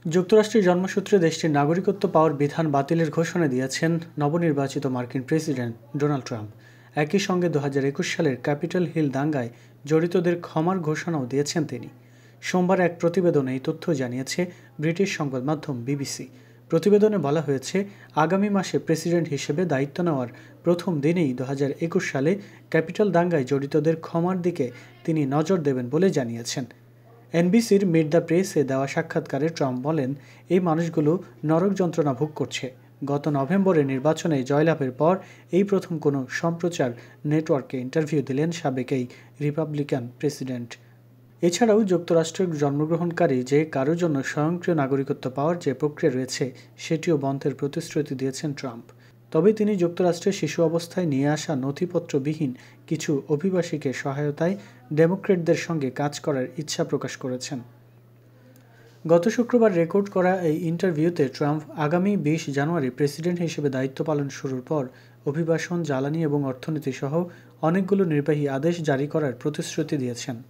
যুক্তরাষ্ট্রের জন্মসূত্রে দেশটির নাগরিকত্ব পাওয়ার বিধান বাতিলের ঘোষণা দিয়েছেন নবনির্বাচিত মার্কিন প্রেসিডেন্ট ডোনাল্ড ট্রাম্প। একই সঙ্গে 2021 সালের ক্যাপিটল হিল দাঙ্গায় জড়িতদের ক্ষমার ঘোষণাও দিয়েছেন তিনি। সোমবার এক প্রতিবেদনে এই তথ্য জানিয়েছে ব্রিটিশ সংবাদ মাধ্যম বিবিসি। প্রতিবেদনে বলা হয়েছে, আগামী মাসে প্রেসিডেন্ট হিসেবে দায়িত্ব নেওয়ার প্রথম দিনেই 2021 সালে ক্যাপিটল দাঙ্গায় জড়িতদের ক্ষমার দিকে তিনি নজর দেবেন বলে জানিয়েছেন। এনবিসির মিট দ্য প্রেসে দেওয়া সাক্ষাৎকারে ট্রাম্প বলেন, এই মানুষগুলো নরক যন্ত্রণা ভোগ করছে। গত নভেম্বরে নির্বাচনে জয়লাভের পর এই প্রথম কোনো সম্প্রচার নেটওয়ার্কে ইন্টারভিউ দিলেন সাবেক এই রিপাবলিকান প্রেসিডেন্ট। এছাড়াও যুক্তরাষ্ট্রের জন্মগ্রহণকারী যে কারোর জন্য স্বয়ংক্রিয় নাগরিকত্ব পাওয়ার যে প্রক্রিয়া রয়েছে সেটিও বন্ধের প্রতিশ্রুতি দিয়েছেন ট্রাম্প। তবে তিনি যুক্তরাষ্ট্রের শিশু অবস্থায় নিয়ে আসা নথিপত্রবিহীন কিছু অভিবাসীকে সহায়তায় ডেমোক্র্যাটদের সঙ্গে কাজ করার ইচ্ছা প্রকাশ করেছেন। গত শুক্রবার রেকর্ড করা এই ইন্টারভিউতে ট্রাম্প আগামী 20 জানুয়ারি প্রেসিডেন্ট হিসেবে দায়িত্ব পালন শুরুর পর অভিবাসন, জ্বালানি এবং অর্থনীতি সহ অনেকগুলো নির্বাহী আদেশ জারি করার প্রতিশ্রুতি দিয়েছেন।